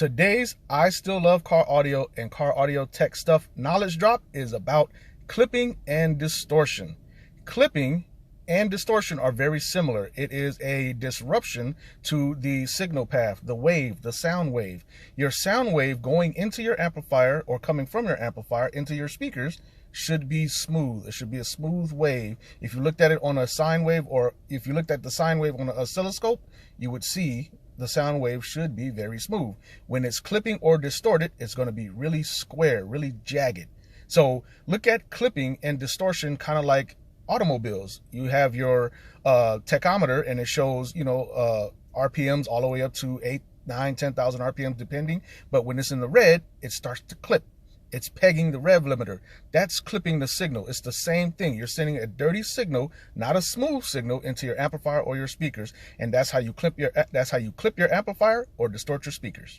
Today's I Still Love Car Audio and Car Audio Tech Stuff knowledge drop is about clipping and distortion. Clipping and distortion are very similar. It is a disruption to the signal path, the wave, the sound wave. Your sound wave going into your amplifier or coming from your amplifier into your speakers should be smooth. It should be a smooth wave. If you looked at it on a sine wave, or if you looked at the sine wave on an oscilloscope, you would see the sound wave should be very smooth. When it's clipping or distorted, it's going to be really square, really jagged. So look at clipping and distortion kind of like automobiles. You have your tachometer and it shows, RPMs all the way up to 8, 9, 10,000 RPMs depending. But when it's in the red, it starts to clip. It's pegging the rev limiter. That's clipping the signal. It's the same thing. You're sending a dirty signal, not a smooth signal, into your amplifier or your speakers, and that's how you clip your amplifier or distort your speakers.